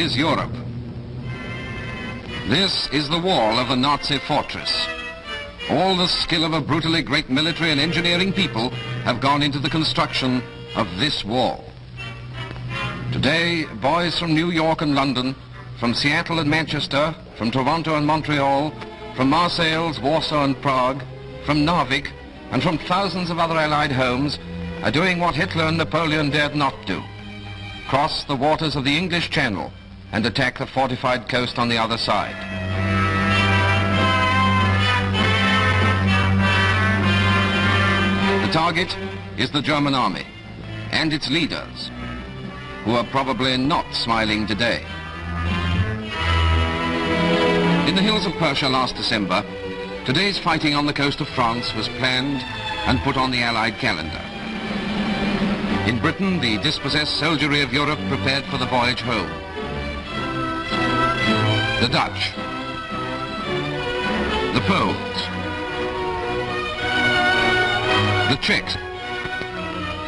is Europe. This is the wall of the Nazi fortress. All the skill of a brutally great military and engineering people have gone into the construction of this wall. Today, boys from New York and London, from Seattle and Manchester, from Toronto and Montreal, from Marseille, Warsaw and Prague, from Narvik, and from thousands of other Allied homes are doing what Hitler and Napoleon dared not do: cross the waters of the English Channel and attack the fortified coast on the other side. The target is the German army and its leaders, who are probably not smiling today. In the hills of Persia last December, today's fighting on the coast of France was planned and put on the Allied calendar. In Britain, the dispossessed soldiery of Europe prepared for the voyage home. The Dutch, the Poles, the Czechs,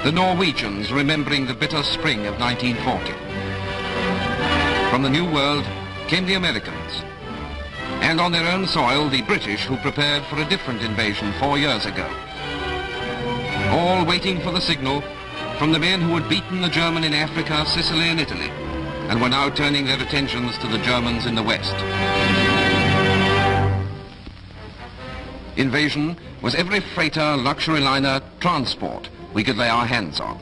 the Norwegians remembering the bitter spring of 1940. From the New World came the Americans, and on their own soil the British, who prepared for a different invasion 4 years ago. All waiting for the signal from the men who had beaten the German in Africa, Sicily and Italy, and were now turning their attentions to the Germans in the West. Invasion was every freighter, luxury liner, transport we could lay our hands on.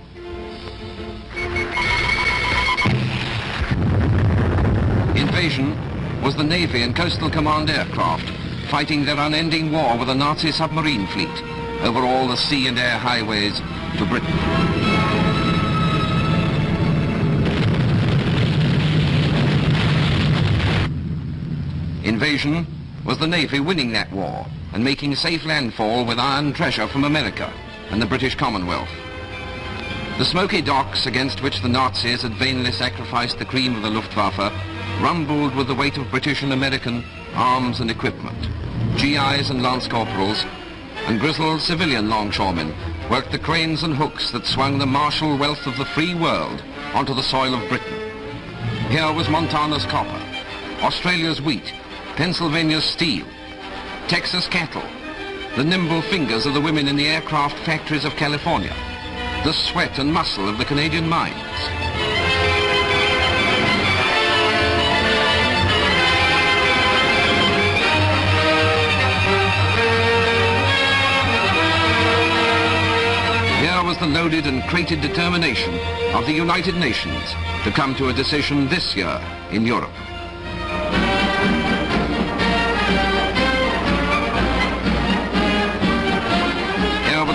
Invasion was the Navy and Coastal Command aircraft fighting their unending war with the Nazi submarine fleet over all the sea and air highways to Britain. Invasion was the Navy winning that war and making safe landfall with iron treasure from America and the British Commonwealth. The smoky docks against which the Nazis had vainly sacrificed the cream of the Luftwaffe rumbled with the weight of British and American arms and equipment. GIs and lance corporals and grizzled civilian longshoremen worked the cranes and hooks that swung the martial wealth of the free world onto the soil of Britain. Here was Montana's copper, Australia's wheat, Pennsylvania's steel, Texas cattle, the nimble fingers of the women in the aircraft factories of California, the sweat and muscle of the Canadian mines. Here was the loaded and crated determination of the United Nations to come to a decision this year in Europe.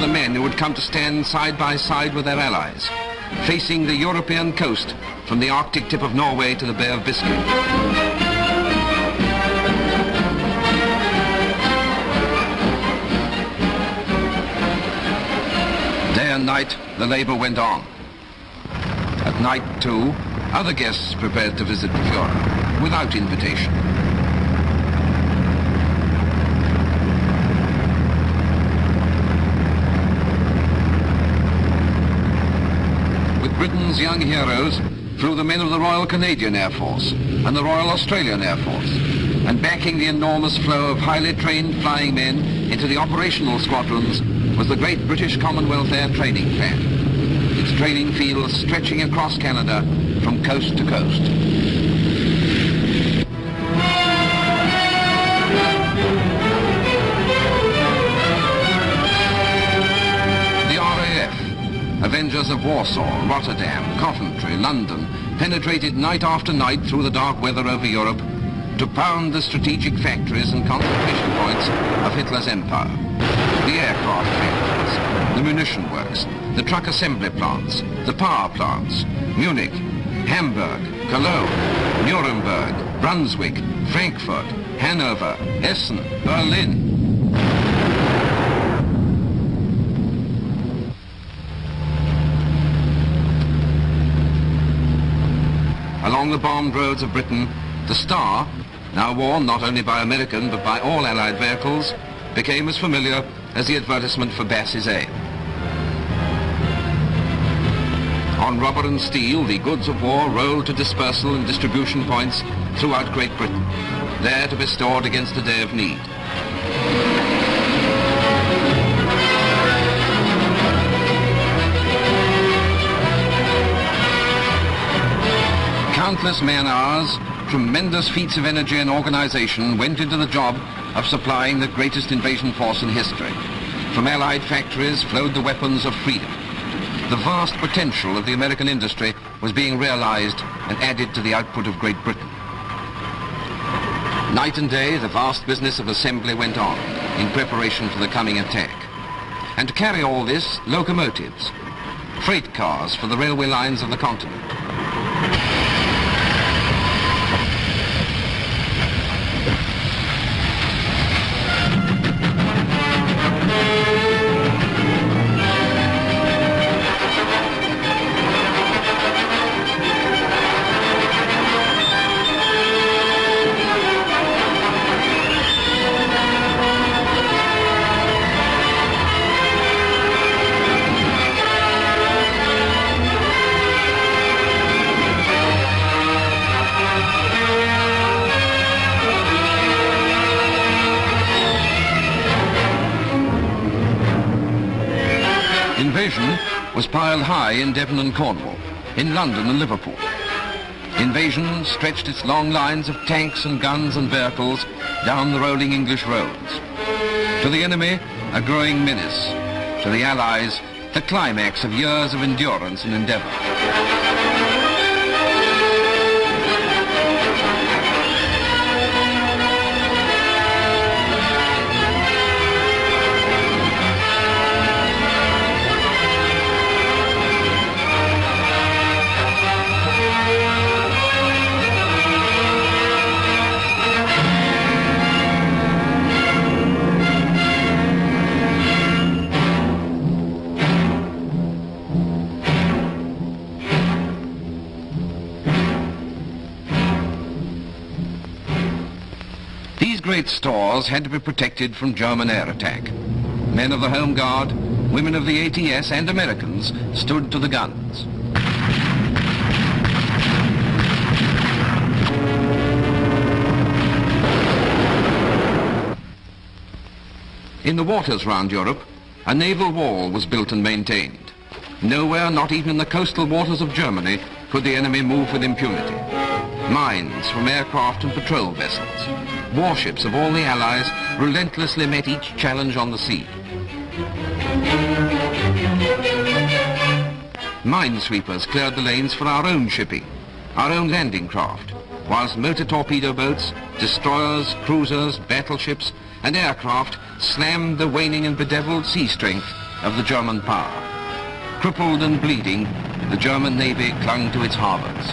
The men who would come to stand side by side with their allies, facing the European coast from the Arctic tip of Norway to the Bay of Biscay. Day and night, the labor went on. At night, too, other guests prepared to visit the Führer without invitation. Britain's young heroes flew the men of the Royal Canadian Air Force and the Royal Australian Air Force, and backing the enormous flow of highly trained flying men into the operational squadrons was the great British Commonwealth Air Training Plan, its training fields stretching across Canada from coast to coast. Avengers of Warsaw, Rotterdam, Coventry, London penetrated night after night through the dark weather over Europe to pound the strategic factories and concentration points of Hitler's empire. The aircraft factories, the munition works, the truck assembly plants, the power plants, Munich, Hamburg, Cologne, Nuremberg, Brunswick, Frankfurt, Hanover, Essen, Berlin. Along the bombed roads of Britain, the star, now worn not only by American but by all Allied vehicles, became as familiar as the advertisement for Bass's ale. on rubber and steel, the goods of war rolled to dispersal and distribution points throughout Great Britain, there to be stored against a day of need. Countless man-hours, tremendous feats of energy and organization went into the job of supplying the greatest invasion force in history. From Allied factories flowed the weapons of freedom. The vast potential of the American industry was being realized and added to the output of Great Britain. Night and day, the vast business of assembly went on in preparation for the coming attack. And to carry all this, locomotives, freight cars for the railway lines of the continent. Invasion was piled high in Devon and Cornwall, in London and Liverpool. Invasion stretched its long lines of tanks and guns and vehicles down the rolling English roads. To the enemy, a growing menace. To the Allies, the climax of years of endurance and endeavor. Great stores had to be protected from German air attack. Men of the Home Guard, women of the ATS and Americans stood to the guns. In the waters round Europe, a naval wall was built and maintained. Nowhere, not even in the coastal waters of Germany, could the enemy move with impunity. Mines from aircraft and patrol vessels. Warships of all the Allies relentlessly met each challenge on the sea. Minesweepers cleared the lanes for our own shipping, our own landing craft, whilst motor torpedo boats, destroyers, cruisers, battleships, and aircraft slammed the waning and bedeviled sea strength of the German power. Crippled and bleeding, the German Navy clung to its harbors.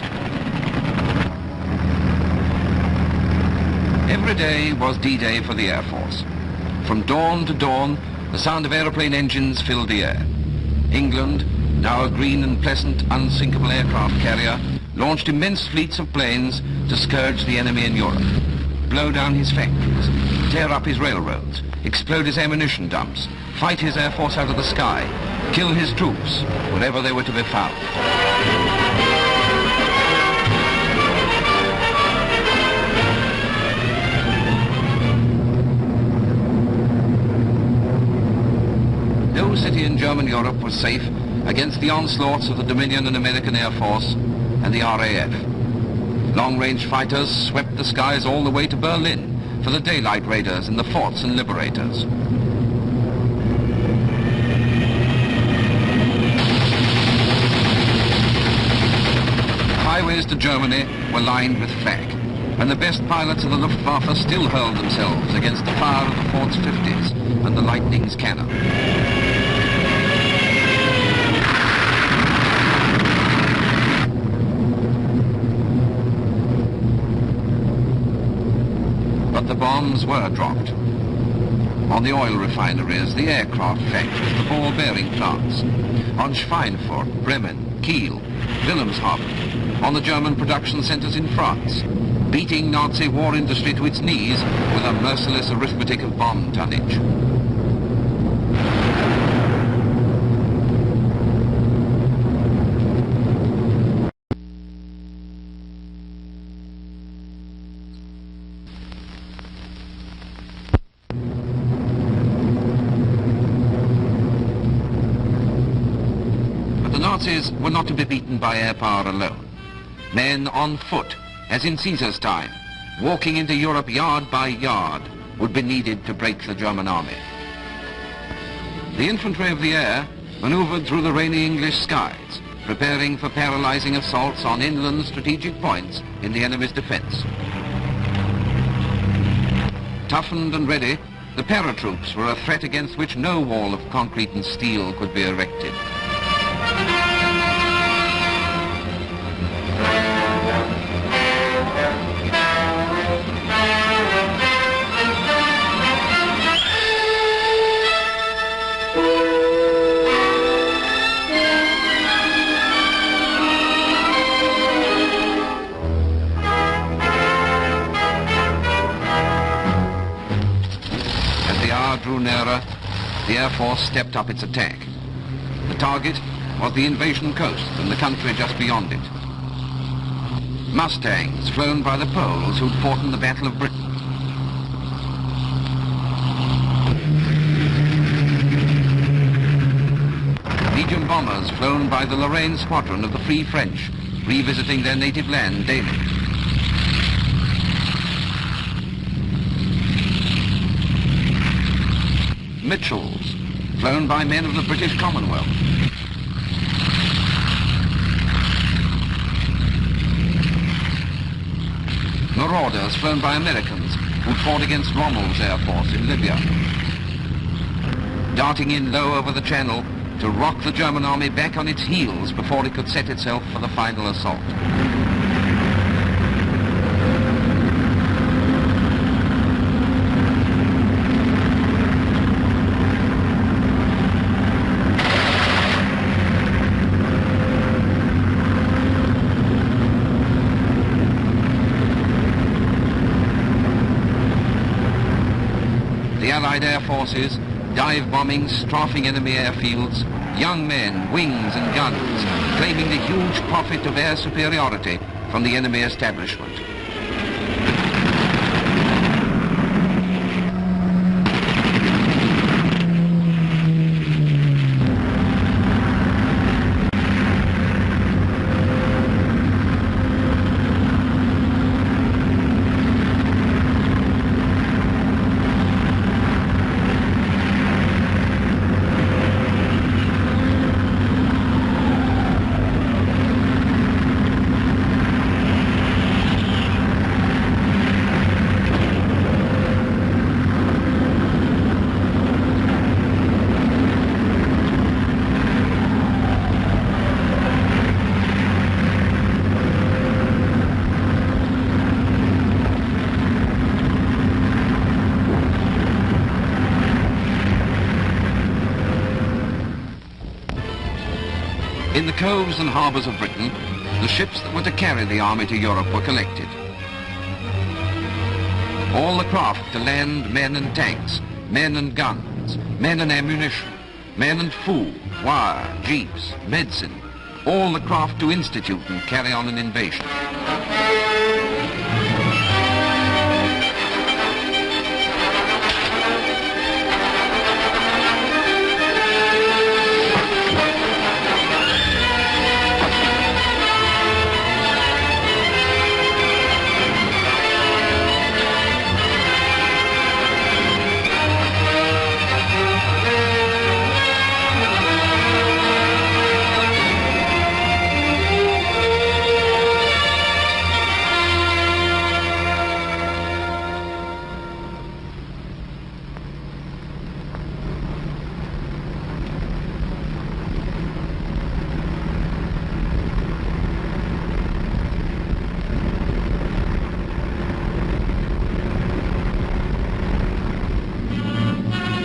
Every day was D-Day for the Air Force. From dawn to dawn, the sound of aeroplane engines filled the air. England, now a green and pleasant, unsinkable aircraft carrier, launched immense fleets of planes to scourge the enemy in Europe, blow down his factories, tear up his railroads, explode his ammunition dumps, fight his air force out of the sky, kill his troops wherever they were to be found. No city in German Europe was safe against the onslaughts of the Dominion and American Air Force and the RAF. Long-range fighters swept the skies all the way to Berlin for the daylight raiders and the forts and liberators. Highways to Germany were lined with flak, and the best pilots of the Luftwaffe still hurled themselves against the fire of the Fort's 50s and the Lightning's cannon. But the bombs were dropped. On the oil refineries, the aircraft factories, the ball bearing plants, on Schweinfurt, Bremen, Kiel, Wilhelmshaven, on the German production centers in France, beating Nazi war industry to its knees with a merciless arithmetic of bomb tonnage. Nazis were not to be beaten by air power alone. Men on foot, as in Caesar's time, walking into Europe yard by yard, would be needed to break the German army. The infantry of the air maneuvered through the rainy English skies, preparing for paralyzing assaults on inland strategic points in the enemy's defense. Toughened and ready, the paratroops were a threat against which no wall of concrete and steel could be erected. Drew nearer, the Air Force stepped up its attack. The target was the invasion coast and the country just beyond it. Mustangs flown by the Poles who'd fought in the Battle of Britain. Legion bombers flown by the Lorraine squadron of the Free French, revisiting their native land daily. Mitchells, flown by men of the British Commonwealth. Marauders flown by Americans who fought against Rommel's Air Force in Libya. Darting in low over the Channel to rock the German army back on its heels before it could set itself for the final assault. The Allied air forces, dive-bombing, strafing enemy airfields, young men, wings and guns, claiming the huge profit of air superiority from the enemy establishment. In the coves and harbours of Britain, the ships that were to carry the army to Europe were collected. All the craft to land men and tanks, men and guns, men and ammunition, men and food, wire, jeeps, medicine, all the craft to institute and carry on an invasion.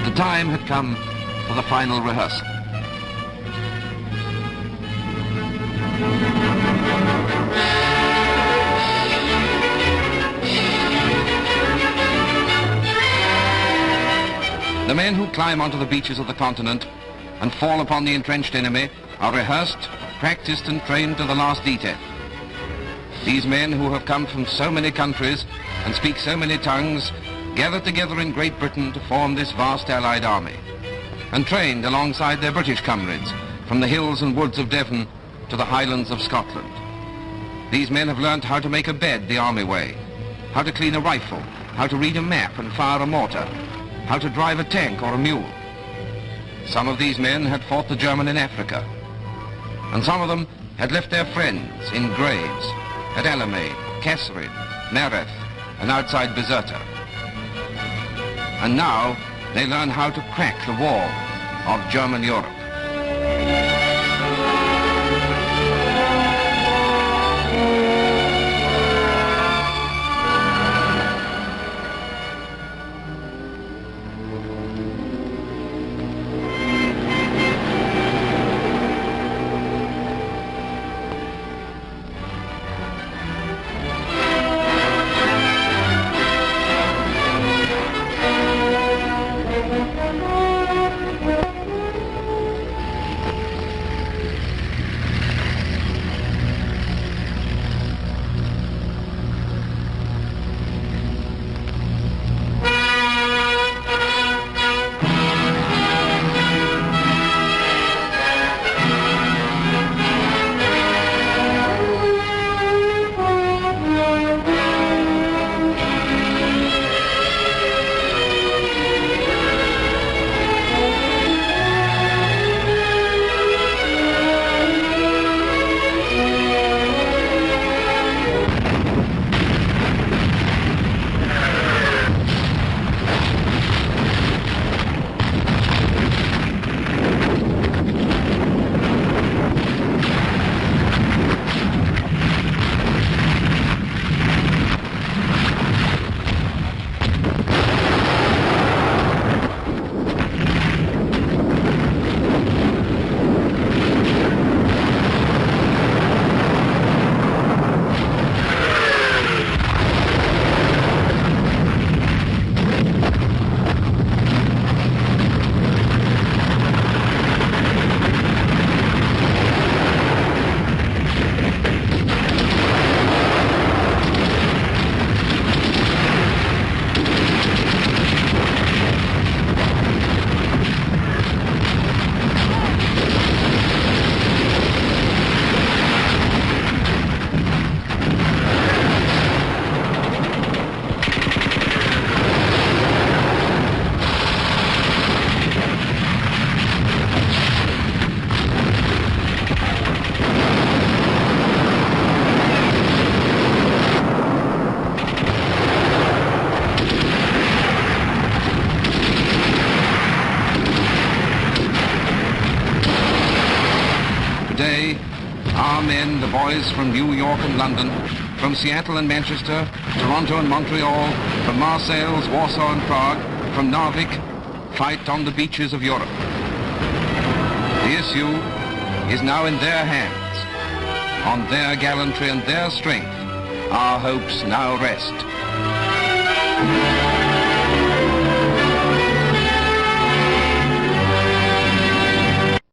The time had come for the final rehearsal. The men who climb onto the beaches of the continent and fall upon the entrenched enemy are rehearsed, practiced and trained to the last detail. These men who have come from so many countries and speak so many tongues gathered together in Great Britain to form this vast Allied army, and trained alongside their British comrades from the hills and woods of Devon to the highlands of Scotland. These men have learned how to make a bed the army way, how to clean a rifle, how to read a map and fire a mortar, how to drive a tank or a mule. Some of these men had fought the German in Africa, and some of them had left their friends in graves at Alamein, Kasserine, Mareth, and outside Bizerta. And now they learn how to crack the wall of German Europe. Today, our men, the boys from New York and London, from Seattle and Manchester, Toronto and Montreal, from Marseille, Warsaw and Prague, from Narvik, fight on the beaches of Europe. The issue is now in their hands. On their gallantry and their strength, our hopes now rest.